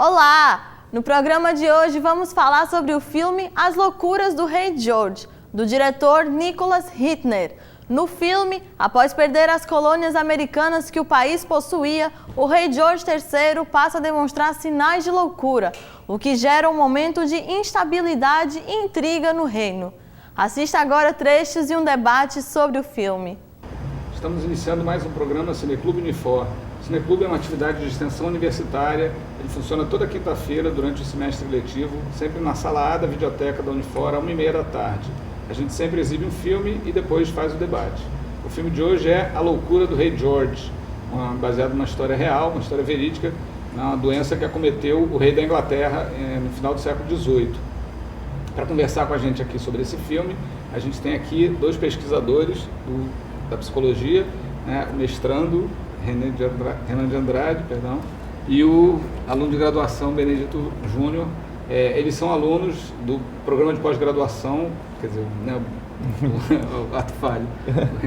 Olá! No programa de hoje vamos falar sobre o filme As Loucuras do Rei George, do diretor Nicholas Hytner. No filme, após perder as colônias americanas que o país possuía, o rei George III passa a demonstrar sinais de loucura, o que gera um momento de instabilidade e intriga no reino. Assista agora trechos e um debate sobre o filme. Estamos iniciando mais um programa Cineclube Unifor. Cineclube é uma atividade de extensão universitária. Ele funciona toda quinta-feira durante o semestre letivo, sempre na sala A da videoteca da Unifor, às 1h30 da tarde. A gente sempre exibe um filme e depois faz o debate. O filme de hoje é A Loucura do Rei George, baseado numa história real, uma história verídica, uma doença que acometeu o rei da Inglaterra no final do século XVIII. Para conversar com a gente aqui sobre esse filme, a gente tem aqui dois pesquisadores da psicologia, o mestrando Renan de Andrade, e o aluno de graduação Benedito Júnior. Eles são alunos do programa de pós-graduação, quer dizer, o ato falho. O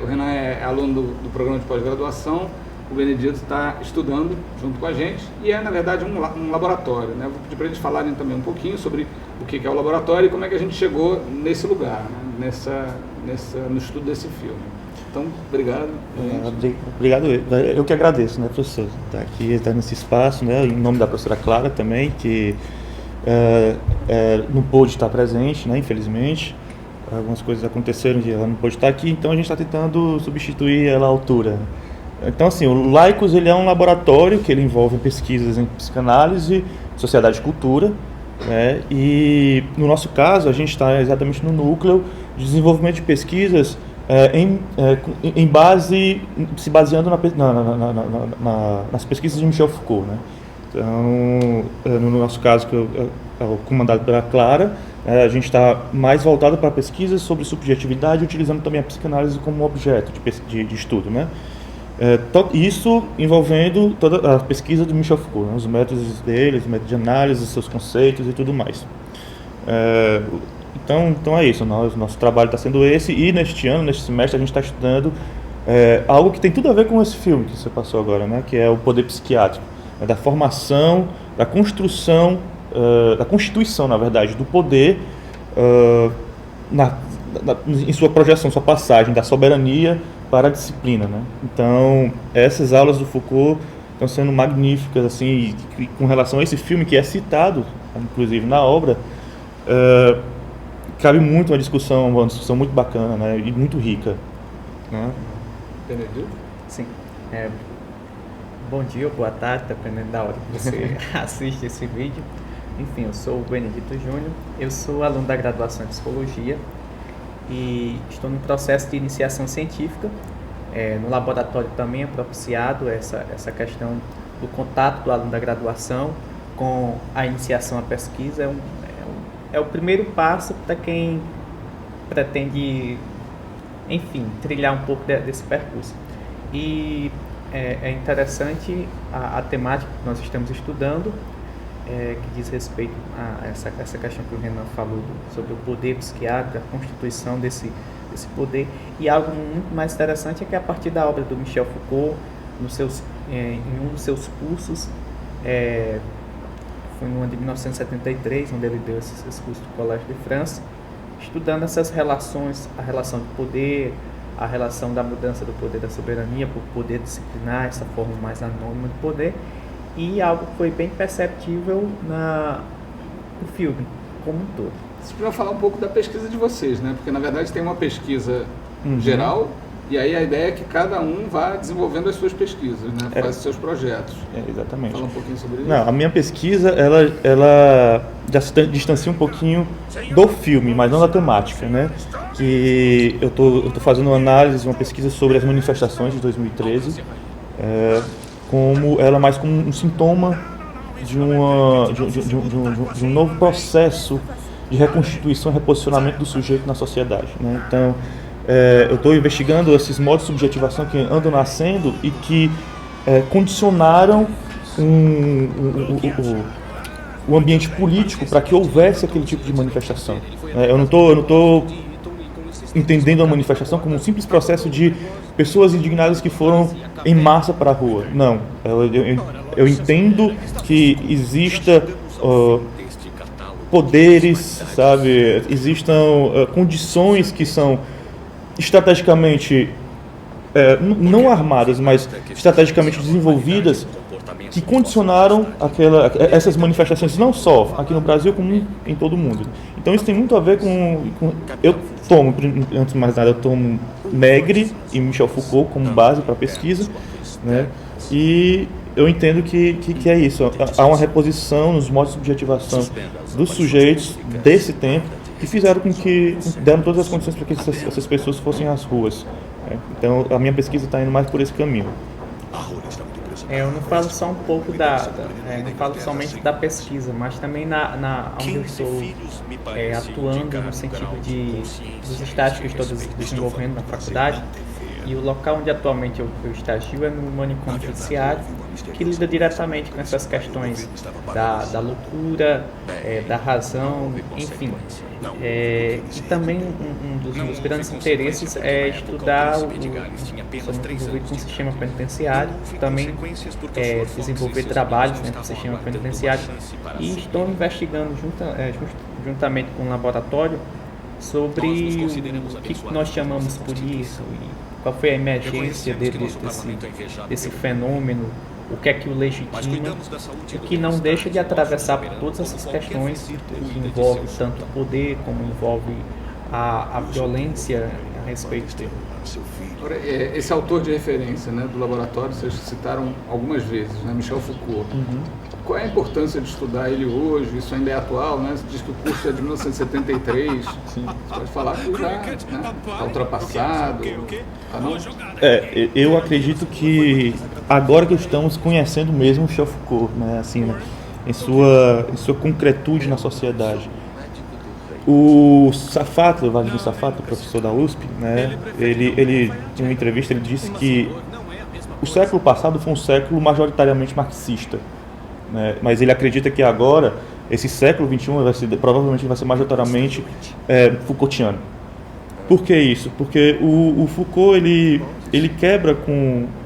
Renan é aluno do programa de pós-graduação, o Benedito está estudando junto com a gente e é, na verdade, um laboratório. Vou pedir para eles falarem também um pouquinho sobre o que é o laboratório e como é que a gente chegou nesse lugar, no estudo desse filme. Então, obrigado. Obrigado, eu que agradeço, professor, estar nesse espaço, em nome da professora Clara também, que não pôde estar presente, infelizmente. Algumas coisas aconteceram e ela não pôde estar aqui, então a gente está tentando substituir ela à altura. Então, assim, o Laicos ele é um laboratório que ele envolve pesquisas em psicanálise, sociedade e cultura, e no nosso caso a gente está exatamente no núcleo de desenvolvimento de pesquisas se baseando nas pesquisas de Michel Foucault, Então, no nosso caso, que é o comandado pela Clara, a gente está mais voltado para pesquisas sobre subjetividade, utilizando também a psicanálise como objeto de estudo, Isso envolvendo toda a pesquisa do Michel Foucault, os métodos dele, os métodos de análise, seus conceitos e tudo mais. Então é isso, nosso trabalho está sendo esse, e neste semestre, a gente está estudando algo que tem tudo a ver com esse filme que você passou agora, que é o poder psiquiátrico, da formação, da construção, da constituição, na verdade, do poder em sua projeção, sua passagem da soberania para a disciplina, Então, essas aulas do Foucault estão sendo magníficas, assim, e com relação a esse filme que é citado, inclusive, na obra, cabe muito uma discussão muito bacana, e muito rica. Benedito? Sim. Bom dia ou boa tarde, dependendo da hora que você assiste esse vídeo. Enfim, eu sou o Benedito Júnior, eu sou aluno da graduação em Psicologia e estou no processo de iniciação científica. No laboratório também é propiciado essa questão do contato do aluno da graduação com a iniciação à pesquisa. É o primeiro passo para quem pretende, enfim, trilhar um pouco desse percurso. E é interessante a temática que nós estamos estudando, que diz respeito a essa questão que o Renan falou sobre o poder psiquiátrico, a constituição desse poder. E algo muito mais interessante é que a partir da obra do Michel Foucault, em um dos seus cursos, foi no ano de 1973, onde ele deu esses cursos do Colégio de França, estudando essas relações, a relação do poder, a relação da mudança do poder da soberania por poder disciplinar, essa forma mais anônima do poder, e algo que foi bem perceptível no filme, como um todo. Vocês podiam falar um pouco da pesquisa de vocês, Porque, na verdade, tem uma pesquisa geral, e aí a ideia é que cada um vá desenvolvendo as suas pesquisas, faz os seus projetos. Exatamente. Fala um pouquinho sobre isso. Não, a minha pesquisa, ela já se distancia um pouquinho do filme, mas não da temática, Que eu tô fazendo uma análise, uma pesquisa sobre as manifestações de 2013, mais como um sintoma de um novo processo de reconstituição e reposicionamento do sujeito na sociedade, Então, eu estou investigando esses modos de subjetivação que andam nascendo e que condicionaram o ambiente político para que houvesse aquele tipo de manifestação. Eu não estou entendendo a manifestação como um simples processo de pessoas indignadas que foram em massa para a rua. Não, eu Eu entendo que exista poderes, sabe, existam condições que são estrategicamente não armadas, mas estrategicamente desenvolvidas, que condicionaram essas manifestações, não só aqui no Brasil, como em todo o mundo. Então isso tem muito a ver com eu tomo, antes de mais nada, eu tomo Negri e Michel Foucault como base para a pesquisa, né? E eu entendo que é isso. Há uma reposição nos modos de subjetivação dos sujeitos desse tempo que fizeram com que deram todas as condições para que essas pessoas fossem às ruas. Então a minha pesquisa está indo mais por esse caminho. Eu não falo só um pouco não falo somente da pesquisa, mas também onde eu estou atuando no sentido dos estágios que eu estou desenvolvendo na faculdade. E o local onde atualmente eu estagio é no manicômio judiciário, que lida diretamente com essas questões da loucura, da razão, enfim. E também um dos meus grandes interesses é estudar sou envolvido com o sistema penitenciário, também desenvolver trabalhos dentro do sistema penitenciário, e estou investigando juntamente com o laboratório sobre o que nós chamamos por isso, e qual foi a emergência desse fenômeno, o que é que o legitima, o que não deixa de atravessar por todas essas questões que envolve tanto o poder como envolve a violência a respeito dele. Esse autor de referência, né, do laboratório, vocês citaram algumas vezes, né, Michel Foucault. Qual é a importância de estudar ele hoje? Isso ainda é atual, né? Você diz que o curso é de 1973. Sim. Você pode falar que já está ultrapassado. Tá não? Eu acredito que agora que estamos conhecendo mesmo Michel Foucault, né, assim, né, em sua concretude na sociedade. O Safato, Vladimir Safato, professor da USP, né, ele em uma entrevista ele disse que o século passado foi um século majoritariamente marxista, né, mas ele acredita que agora esse século XXI provavelmente vai ser majoritariamente Foucaultiano. Por que isso? Porque o Foucault ele quebra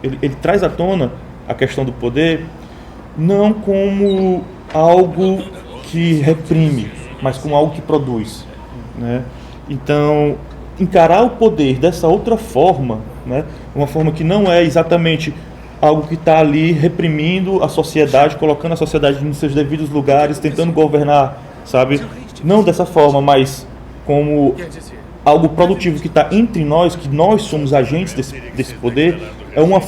ele traz à tona a questão do poder não como algo que reprime, mas como algo que produz, né? Então, encarar o poder dessa outra forma, né? Uma forma que não é exatamente algo que está ali reprimindo a sociedade, colocando a sociedade nos seus devidos lugares, tentando governar, sabe? Não dessa forma, mas como algo produtivo que está entre nós, que nós somos agentes desse poder, é uma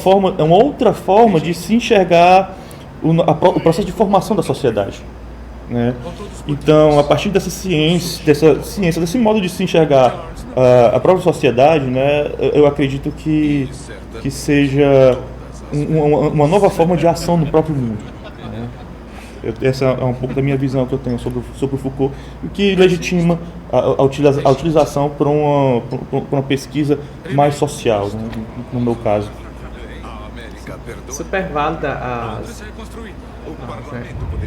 outra forma de se enxergar o processo de formação da sociedade, né? Então, a partir dessa ciência, desse modo de se enxergar a própria sociedade, né, eu acredito que seja uma nova forma de ação no próprio mundo, né? Essa é um pouco da minha visão que eu tenho sobre o Foucault, o que legitima a utilização para uma pesquisa mais social, né, no meu caso. Super válida as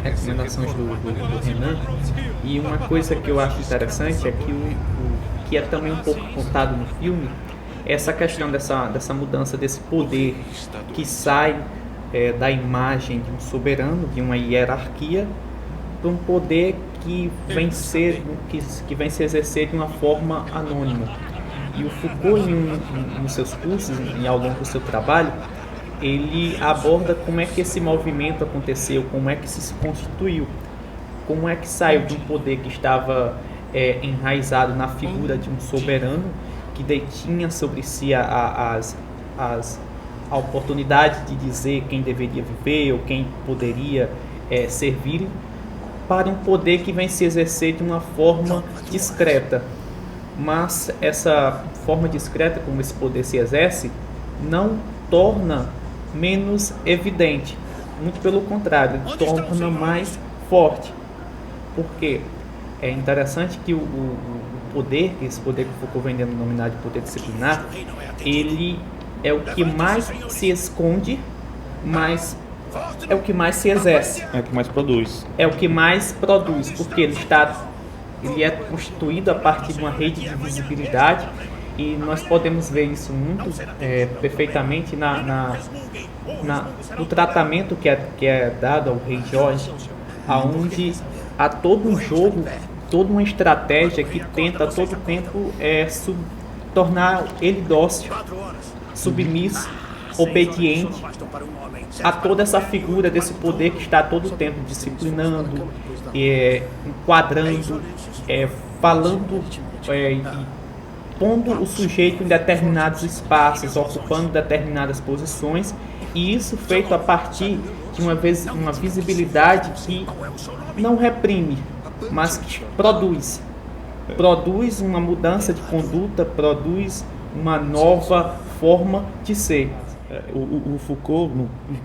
recomendações do Renan, e uma coisa que eu acho interessante é que o que é também um pouco contado no filme é essa questão dessa mudança desse poder que sai da imagem de um soberano, de uma hierarquia, para um poder que vem se exercer de uma forma anônima. E o Foucault, nos seus cursos e ao longo do seu trabalho, ele aborda como é que esse movimento aconteceu, como é que se constituiu, como é que saiu de um poder que estava enraizado na figura de um soberano que detinha sobre si a oportunidade de dizer quem deveria viver ou quem poderia servir, para um poder que vem se exercer de uma forma discreta. Mas essa forma discreta como esse poder se exerce não torna menos evidente, muito pelo contrário, torna mais forte. Porque é interessante que esse poder que Foucault vem denominado de poder disciplinar, ele é o que mais se esconde, mas é o que mais se exerce. É o que mais produz. É o que mais produz, porque ele é constituído a partir de uma rede de visibilidade, e nós podemos ver isso muito perfeitamente no tratamento que é dado ao rei Jorge, aonde há todo um jogo, toda uma estratégia que tenta a todo tempo tornar ele dócil, submisso, obediente a toda essa figura desse poder que está a todo tempo disciplinando, enquadrando, falando, e pondo o sujeito em determinados espaços, ocupando determinadas posições, e isso feito a partir de uma visibilidade que não reprime, mas que produz uma mudança de conduta, produz uma nova forma de ser. O Foucault,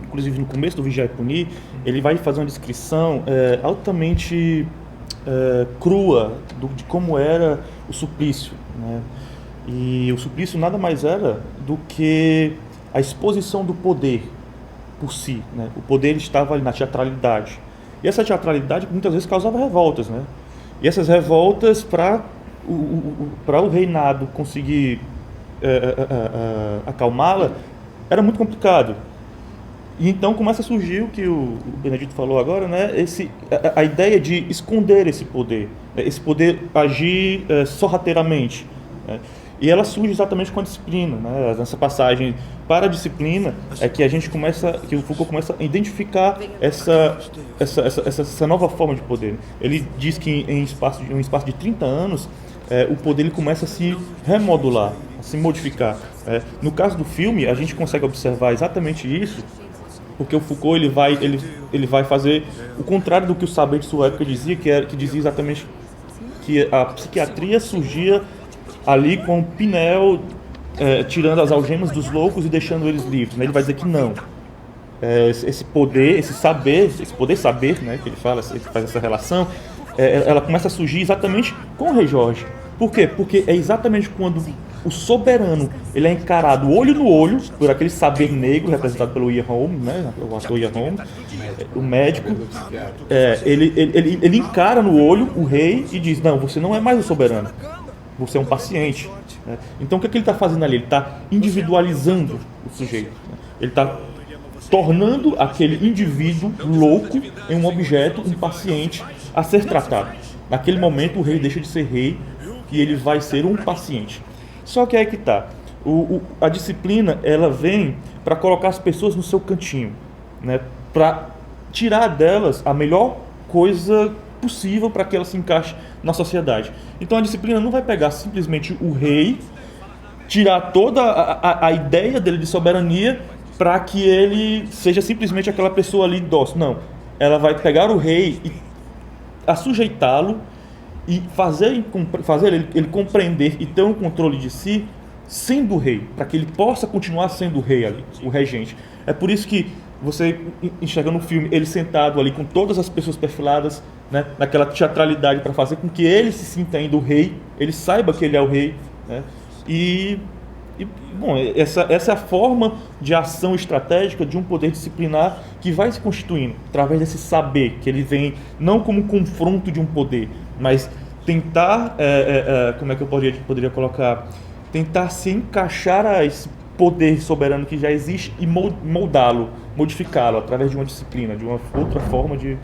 inclusive no começo do Vigiar e Punir, ele vai fazer uma descrição altamente crua de como era o suplício, né? E o suplício nada mais era do que a exposição do poder por si, né? O poder estava ali na teatralidade. E essa teatralidade muitas vezes causava revoltas, né? E essas revoltas, para o reinado conseguir acalmá-la, era muito complicado. E então começa a surgir o que o Benedito falou agora, né? A ideia de esconder esse poder agir sorrateiramente, né? E ela surge exatamente com a disciplina, né? Nessa passagem para a disciplina é que que o Foucault começa a identificar essa nova forma de poder. Ele diz que em um espaço de 30 anos, o poder ele começa a se remodular, a se modificar. No caso do filme, a gente consegue observar exatamente isso, porque o Foucault ele vai fazer o contrário do que o Saber de sua época dizia, que dizia exatamente que a psiquiatria surgia ali com Pinel tirando as algemas dos loucos e deixando eles livres, né? Ele vai dizer que não. Esse poder saber, né, que ele faz essa relação, ela começa a surgir exatamente com o Rei Jorge. Por quê? Porque é exatamente quando o soberano ele é encarado olho no olho por aquele saber negro representado pelo Ian Holm, né, o ator Ian Holm, o médico. Ele encara no olho o rei e diz: não, você não é mais o soberano, você é um paciente, né? Então o que ele está fazendo ali? Ele está individualizando o sujeito, né? Ele está tornando aquele indivíduo louco em um objeto, um paciente a ser tratado. Naquele momento o rei deixa de ser rei e ele vai ser um paciente. Só que é aí que está. A disciplina ela vem para colocar as pessoas no seu cantinho, né? Para tirar delas a melhor coisa possível para que ela se encaixe na sociedade. Então a disciplina não vai pegar simplesmente o rei, tirar toda a ideia dele de soberania para que ele seja simplesmente aquela pessoa ali dócil. Não, ela vai pegar o rei e assujeitá-lo e fazer ele compreender e ter um controle de si sendo o rei, para que ele possa continuar sendo o rei ali, o regente. É por isso que você enxerga no filme ele sentado ali com todas as pessoas perfiladas, né, naquela teatralidade para fazer com que ele se sinta ainda o rei, ele saiba que ele é o rei, né? Bom, essa é a forma de ação estratégica de um poder disciplinar que vai se constituindo através desse saber, que ele vem não como confronto de um poder, mas tentar, como é que eu poderia colocar, tentar se encaixar a esse poder soberano que já existe e moldá-lo, modificá-lo através de uma disciplina, de uma outra forma de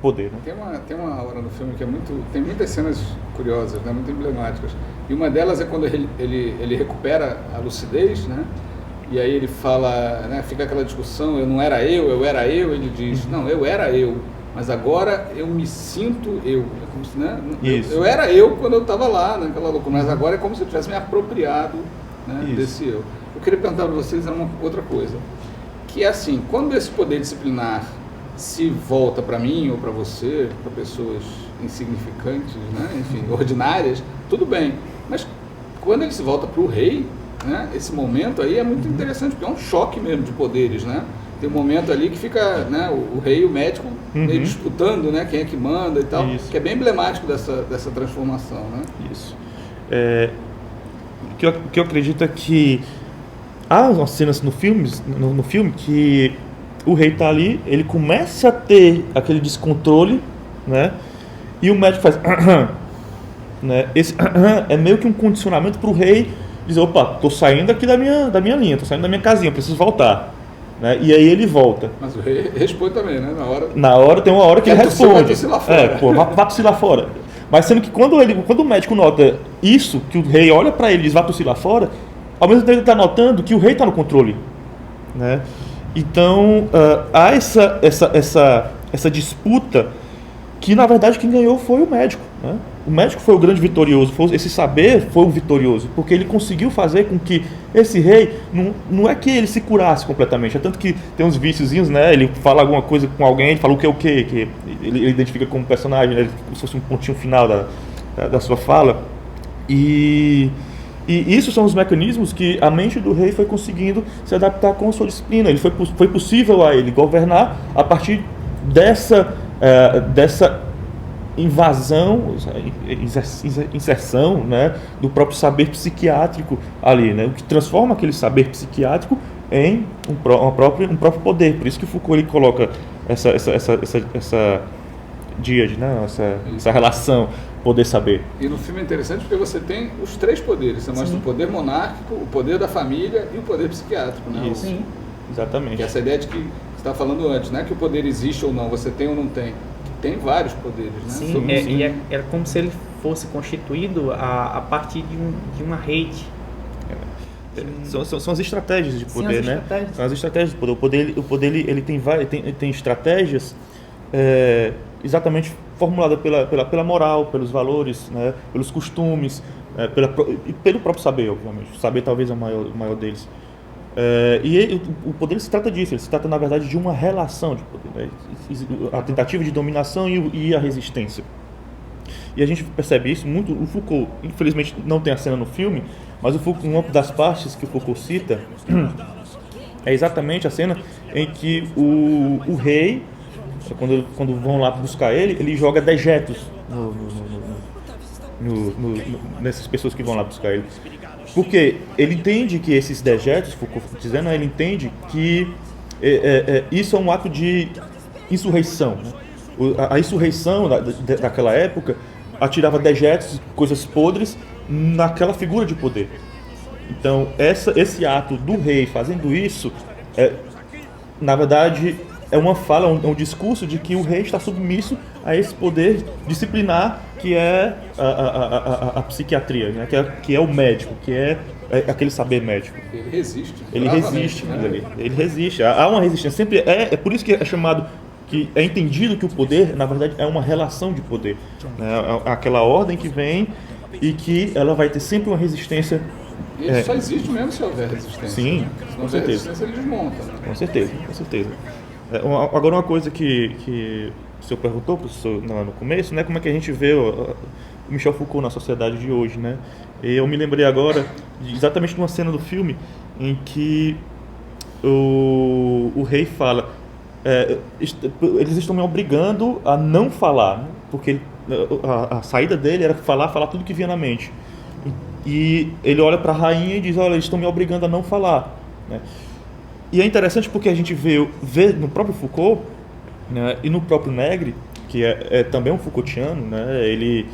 poder, né? Tem uma hora no filme que tem muitas cenas curiosas, né, muito emblemáticas. E uma delas é quando ele recupera a lucidez, né? E aí ele fala, né, fica aquela discussão, eu era eu, ele diz, não, eu era eu, mas agora eu me sinto eu. É como se, né, eu era eu quando eu estava lá, naquela loucura, mas agora é como se eu tivesse me apropriado, né, desse eu. Eu queria perguntar para vocês uma outra coisa, que é assim, quando esse poder disciplinar se volta para mim ou para você, para pessoas insignificantes, né, enfim, ordinárias, tudo bem. Mas quando ele se volta para o rei, né, esse momento aí é muito interessante, porque é um choque mesmo de poderes, né? Tem um momento ali que fica, né, o rei e o médico meio disputando, né, quem é que manda e tal, que é bem emblemático dessa transformação, né? Isso. O que eu acredito é que há umas cenas no filme que o rei está ali, ele começa a ter aquele descontrole, né? E o médico faz né? Esse é meio que um condicionamento para o rei dizer: opa, tô saindo aqui da minha linha, tô saindo da minha casinha, preciso voltar. né? E aí ele volta. Mas o rei responde também, né? Na hora tem uma hora que ele responde. Vai tossir lá fora. Vá tossir lá fora. Mas sendo que quando o médico nota isso, que o rei olha para ele e diz, vá tossir lá fora, ao mesmo tempo ele está notando que o rei está no controle, né? Então, há essa disputa que, na verdade, quem ganhou foi o médico, né? O médico foi o grande vitorioso, esse saber foi o vitorioso, porque ele conseguiu fazer com que esse rei, não é que ele se curasse completamente, é tanto que tem uns viciozinhos, né? Ele fala alguma coisa com alguém, ele fala o quê, que ele identifica como personagem, né? Como se fosse um pontinho final da sua fala. E isso são os mecanismos que a mente do rei foi conseguindo se adaptar com a sua disciplina. Foi possível a ele governar a partir dessa invasão, inserção, né, do próprio saber psiquiátrico ali, né, o que transforma aquele saber psiquiátrico em um próprio poder. Por isso que Foucault ele coloca essa díade, né, essa relação poder-saber. E no filme é interessante porque você tem os três poderes. Você mostra o poder monárquico, o poder da família e o poder psiquiátrico, né? Isso, exatamente. Que é essa ideia de que você estava falando antes, não é que o poder existe ou não, você tem ou não tem. Tem vários poderes, né? Sim, era como se ele fosse constituído a partir de uma rede. São as estratégias de poder, Sim, né? São as estratégias de poder. O poder ele tem estratégias exatamente formuladas pela moral, pelos valores, né? Pelos costumes, e pelo próprio saber, obviamente. O saber talvez é o maior deles. E o poder se trata disso, ele se trata na verdade de uma relação de poder, né? A tentativa de dominação e a resistência. E a gente percebe isso muito. O Foucault, infelizmente não tem a cena no filme, mas uma das partes que o Foucault cita é exatamente a cena em que o rei, quando vão lá buscar ele joga dejetos nessas pessoas que vão lá buscar ele. Porque ele entende que esses dejetos, Foucault dizendo, ele entende que isso é um ato de insurreição, né? A insurreição daquela época atirava dejetos, coisas podres, naquela figura de poder. Então, esse ato do rei fazendo isso, na verdade, é uma fala, um discurso de que o rei está submisso a esse poder disciplinar que é a psiquiatria, né? que é o médico, que é aquele saber médico. Ele resiste. Ele resiste, né? Ele resiste. Há uma resistência. Sempre é por isso que é chamado, que é entendido que o poder, na verdade, é uma relação de poder, né? É aquela ordem que vem e que ela vai ter sempre uma resistência. E isso só existe mesmo se houver resistência. Sim, se com certeza. Resistência, ele desmonta. Né? Com certeza. Agora, uma coisa que o senhor perguntou no começo, né, como é que a gente vê o Michel Foucault na sociedade de hoje, né? E eu me lembrei agora exatamente de uma cena do filme em que o rei fala, eles estão me obrigando a não falar, né? Porque a saída dele era falar tudo que vinha na mente. E ele olha para a rainha e diz, olha, eles estão me obrigando a não falar, né? E é interessante porque a gente vê no próprio Foucault, né, e no próprio Negri, que é também um Foucaultiano, né, ele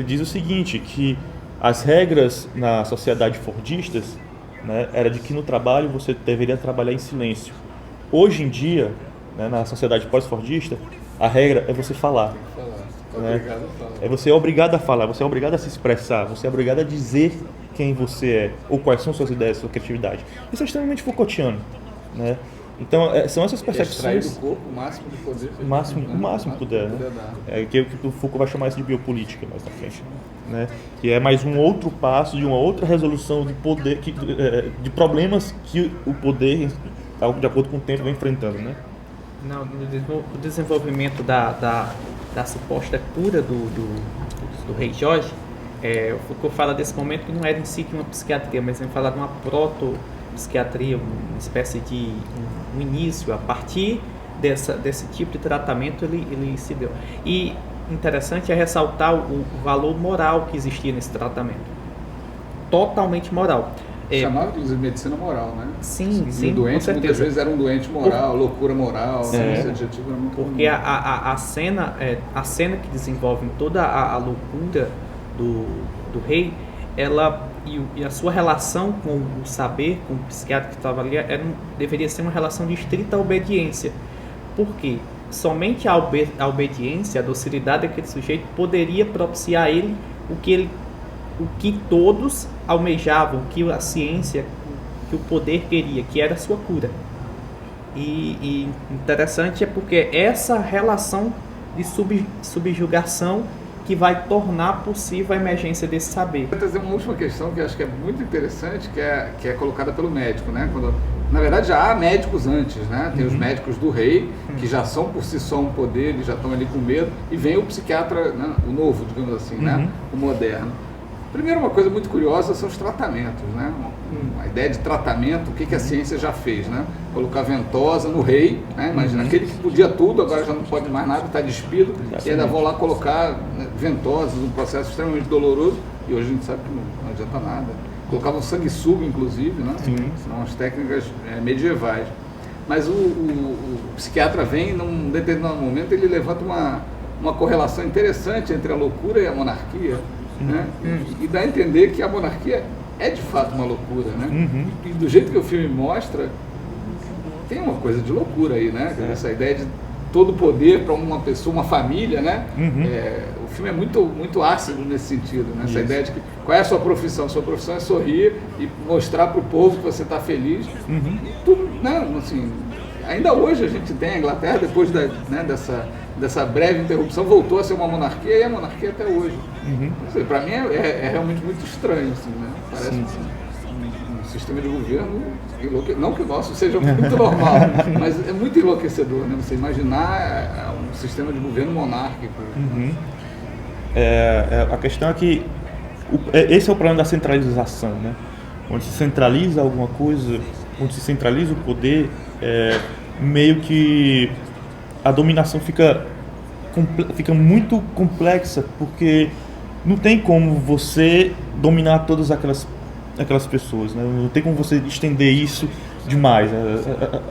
diz o seguinte, que as regras na sociedade fordistas, né, era de que no trabalho você deveria trabalhar em silêncio. Hoje em dia, né, na sociedade pós-fordista, a regra é você falar. Né? Você é obrigado a falar, você é obrigado a se expressar, você é obrigado a dizer quem você é, ou quais são suas ideias, sua criatividade. Isso é extremamente Foucaultiano, né? Então, são essas percepções... Extrair do corpo o máximo de poder. O máximo que puder, né? Que o Foucault vai chamar isso de biopolítica mais na frente, né? Que é mais um outro passo de uma outra resolução de poder, de problemas que o poder, de acordo com o tempo, vai enfrentando, né? Não, o desenvolvimento da suposta cura do rei Jorge, o Foucault fala desse momento que não era em si de uma psiquiatria, mas ele fala de uma proto-psiquiatria, uma espécie de um início, a partir desse tipo de tratamento ele se deu. E interessante é ressaltar o valor moral que existia nesse tratamento, totalmente moral. Chamava inclusive medicina moral, né? Sim, e o doente com certeza. muitas vezes era um doente moral, loucura moral, esse adjetivo era muito porque a cena que desenvolve toda a loucura do rei, ela e a sua relação com o saber, com o psiquiatra que estava ali, deveria ser uma relação de estrita obediência. Por quê? Somente a obediência, a docilidade daquele sujeito poderia propiciar a ele o que todos almejavam, o que a ciência, que o poder queria, que era a sua cura. E interessante é porque essa relação de subjugação que vai tornar possível a emergência desse saber. Vou trazer uma última questão que eu acho que é muito interessante, que é colocada pelo médico, né? Na verdade, já há médicos antes, né? Tem os médicos do rei, que já são por si só um poder, eles já estão ali com medo, e vem o psiquiatra, né? O novo, digamos assim, né? O moderno. Primeiro, uma coisa muito curiosa são os tratamentos, né? A ideia de tratamento, o que a ciência já fez, né? Colocar ventosa no rei, né? Imagina, aquele que podia tudo, agora já não pode mais nada, está despido, e ainda vão lá colocar, né, ventosas, um processo extremamente doloroso, e hoje a gente sabe que não adianta nada. Colocavam sanguessuga, inclusive, né? São as técnicas medievais. Mas o psiquiatra vem, num determinado momento, ele levanta uma correlação interessante entre a loucura e a monarquia, né? E dá a entender que a monarquia é de fato uma loucura, né? E do jeito que o filme mostra, tem uma coisa de loucura aí, né? Essa ideia de todo o poder para uma pessoa, uma família, né? O filme é muito ácido nesse sentido, né? Essa ideia de que, qual é a sua profissão? Sua profissão é sorrir e mostrar para o povo que você está feliz. Tudo, né? Assim, ainda hoje a gente tem a Inglaterra, depois dessa breve interrupção, voltou a ser uma monarquia, e a monarquia até hoje. Para mim é realmente muito estranho, assim, né? Parece um sistema de governo, não que o nosso seja muito normal, mas é muito enlouquecedor, né? Você imaginar um sistema de governo monárquico. A questão é que esse é o problema da centralização, né? Onde se centraliza alguma coisa, onde se centraliza o poder, meio que a dominação fica muito complexa, porque não tem como você dominar todas aquelas pessoas, né? Não tem como você estender isso demais.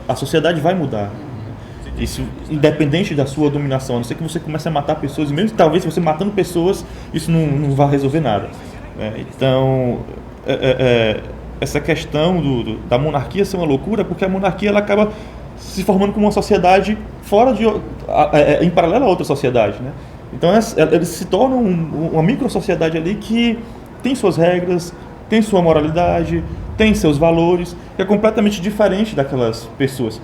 A sociedade vai mudar. Isso independente da sua dominação, a não ser que você comece a matar pessoas, e mesmo talvez você matando pessoas, isso não vai resolver nada. Então, essa questão da monarquia ser uma loucura, porque a monarquia ela acaba se formando como uma sociedade em paralelo a outra sociedade, né? Então eles se tornam uma micro-sociedade ali que tem suas regras, tem sua moralidade, tem seus valores, que é completamente diferente daquelas pessoas.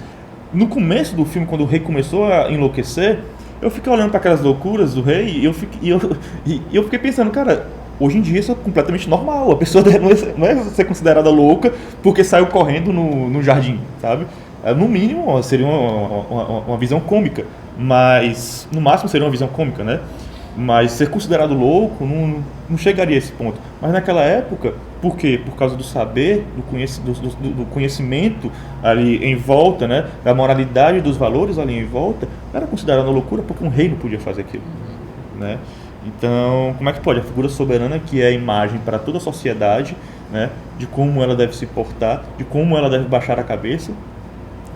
No começo do filme, quando o rei começou a enlouquecer, eu fiquei olhando para aquelas loucuras do rei e eu fiquei pensando, cara, hoje em dia isso é completamente normal. A pessoa não é ser considerada louca porque saiu correndo no jardim, sabe? No mínimo seria uma visão cômica, mas no máximo seria uma visão cômica, né? Mas ser considerado louco não chegaria a esse ponto. Mas naquela época, por quê? Por causa do saber, do conhecimento ali em volta, né? Da moralidade, dos valores ali em volta, era considerado loucura porque um rei não podia fazer aquilo, né? Então, como é que pode? A figura soberana, que é a imagem para toda a sociedade, né? De como ela deve se portar, de como ela deve baixar a cabeça,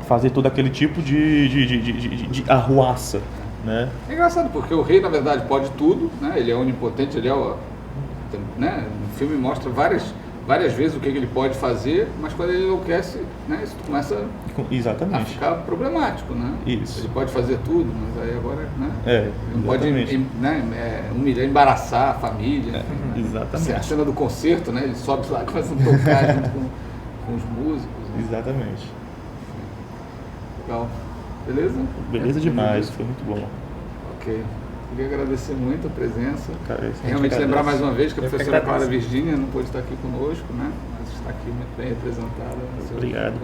fazer todo aquele tipo de arruaça, né? É engraçado, porque o rei, na verdade, pode tudo, né? Ele é onipotente, ele é né? O filme mostra várias vezes o que ele pode fazer, mas quando ele enlouquece, né? Isso começa a ficar problemático, né? Isso. Ele pode fazer tudo, mas aí agora, né? Ele não pode, né? Humilhar, embaraçar a família. Exatamente. A cena do concerto, né? Ele sobe lá e começa a tocar junto com os músicos. Né? Exatamente. Legal. Beleza? Beleza demais, foi muito bom. Ok. Queria agradecer muito a presença. Cara, realmente lembrar mais uma vez que a professora Clara Virgínia não pôde estar aqui conosco, né? Mas está aqui muito bem representada. Obrigado.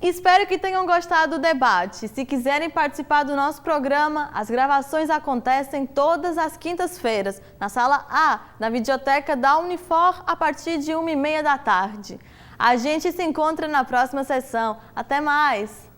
Espero que tenham gostado do debate. Se quiserem participar do nosso programa, as gravações acontecem todas as quintas-feiras, na sala A, na videoteca da Unifor, a partir de 1h30 da tarde. A gente se encontra na próxima sessão. Até mais!